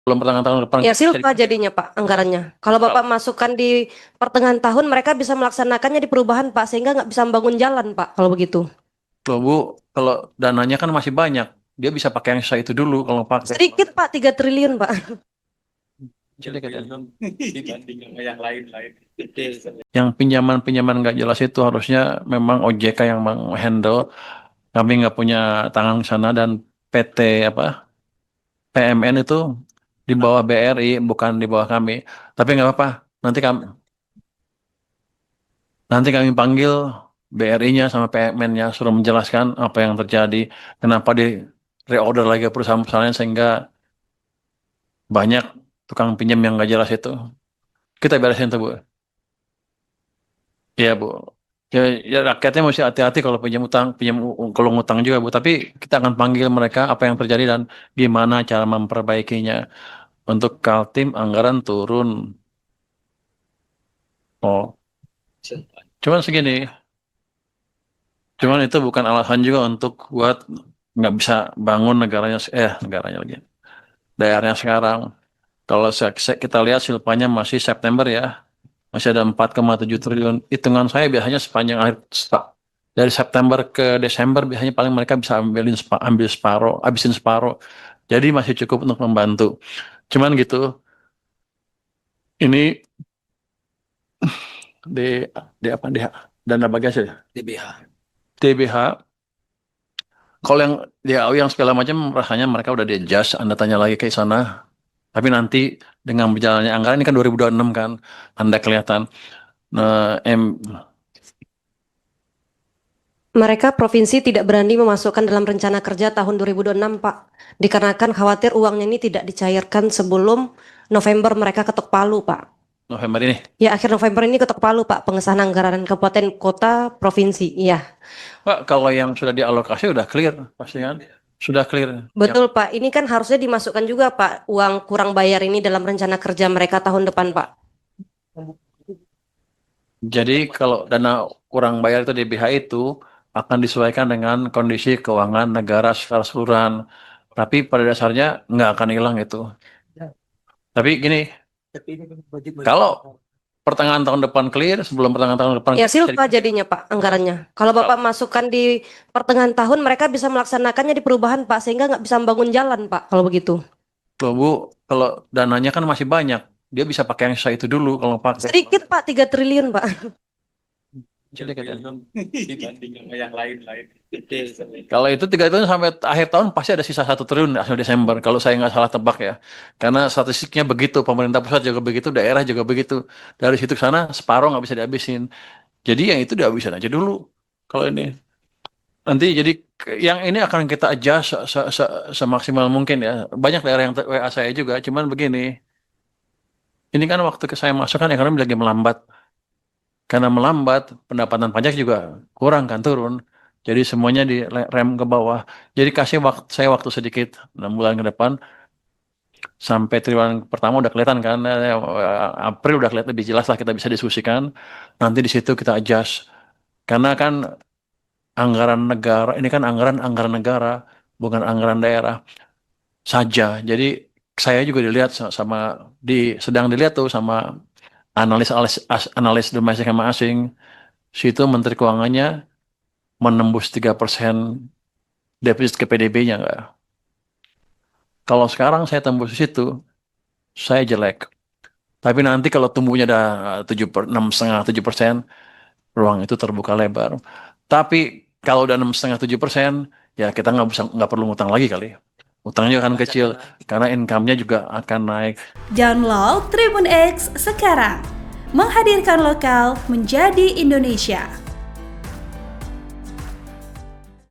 belum pertengahan tahun depan. Ya silpa jadinya Pak anggarannya. Kalau Bapak masukkan di pertengahan tahun mereka bisa melaksanakannya di perubahan Pak sehingga nggak bisa membangun jalan Pak kalau begitu. Loh Bu, kalau dananya kan masih banyak, dia bisa pakai yang sisa itu dulu kalau pakai. Sedikit Pak 3 triliun Pak. Jadi katanya. dibanding sama yang lain-lain. Yang pinjaman-pinjaman nggak jelas itu harusnya memang OJK yang menghandle. Kami nggak punya tangan ke sana dan PT apa PMN itu di bawah BRI bukan di bawah kami. Tapi nggak apa-apa. Nanti kami panggil BRI-nya sama PMN-nya suruh menjelaskan apa yang terjadi, kenapa di reorder lagi perusahaan-perusahaan sehingga banyak tukang pinjam yang nggak jelas itu. Kita beresin tuh Bu. Iya Bu. Ya, rakyatnya mesti hati-hati kalau kalau ngutang juga Bu. Tapi kita akan panggil mereka apa yang terjadi dan gimana cara memperbaikinya. Untuk Kaltim anggaran turun. Oh, cuman segini. Cuman itu bukan alasan juga untuk buat nggak bisa bangun negaranya lagi. Daerahnya sekarang. Kalau kita lihat silpanya masih September ya. Masih ada 4,7 triliun. Hitungan saya biasanya sepanjang dari September ke Desember biasanya paling mereka bisa ambil separuh, habisin separuh. Jadi masih cukup untuk membantu. Cuman gitu, ini di apa di dana bagasi ya? DBH. TBH. Kalau yang DAU yang segala macam rasanya mereka udah di-adjust, Anda tanya lagi ke sana. Tapi nanti dengan berjalannya anggaran ini kan 2026 kan, Anda kelihatan. Nah, Mereka provinsi tidak berani memasukkan dalam rencana kerja tahun 2026 Pak. Dikarenakan khawatir uangnya ini tidak dicairkan sebelum November mereka ketok palu Pak. November ini. Ya akhir November ini ketok palu Pak pengesahan anggaran kabupaten kota provinsi. Iya. Pak, kalau yang sudah dialokasi udah clear, pasti kan? Sudah clear. Betul Pak. Ini kan harusnya dimasukkan juga Pak uang kurang bayar ini dalam rencana kerja mereka tahun depan Pak. Jadi kalau dana kurang bayar itu DBH itu akan disesuaikan dengan kondisi keuangan negara secara keseluruhan. Tapi pada dasarnya nggak akan hilang itu. Tapi gini, kalau pertengahan tahun depan clear, sebelum pertengahan tahun depan Ya silpa jadinya Pak anggarannya. Kalau Bapak masukkan di pertengahan tahun mereka bisa melaksanakannya di perubahan Pak sehingga nggak bisa membangun jalan Pak kalau begitu. Loh Bu, kalau dananya kan masih banyak, dia bisa pakai yang sisa itu dulu kalau pakai. Sedikit Pak 3 triliun Pak. Jadi katanya. Dibanding sama yang lain-lain. Kalau itu 3 tahun sampai akhir tahun pasti ada sisa 1 triliun hasil Desember. Kalau saya nggak salah tebak ya. Karena statistiknya begitu, pemerintah pusat juga begitu, daerah juga begitu. Dari situ ke sana separuh nggak bisa dihabisin. Jadi yang itu dihabisin aja dulu. Kalau ini nanti jadi yang ini akan kita adjust semaksimal mungkin ya. Banyak daerah yang WA saya juga. Cuman begini, ini kan waktu saya masuk kan ekonomi lagi melambat. Karena melambat, pendapatan pajak juga kurang kan turun. Jadi semuanya direm ke bawah. Jadi kasih waktu sedikit 6 bulan ke depan sampai triwulan pertama udah kelihatan kan. April udah kelihatan lebih jelas lah kita bisa diskusikan. Nanti di situ kita adjust. Karena kan anggaran negara ini kan anggaran negara bukan anggaran daerah saja. Jadi saya juga dilihat sedang dilihat tuh sama analis domestik sama asing. Situ Menteri Keuangannya menembus 3% defisit ke PDB-nya enggak. Kalau sekarang saya tembus di situ, saya jelek. Tapi nanti kalau tumbuhnya ada 6,5-7%, ruang itu terbuka lebar. Tapi kalau udah 6,5-7%, ya kita nggak perlu ngutang lagi kali. Utangnya akan kecil karena income-nya juga akan naik. Download Tribun X sekarang. Menghadirkan lokal menjadi Indonesia.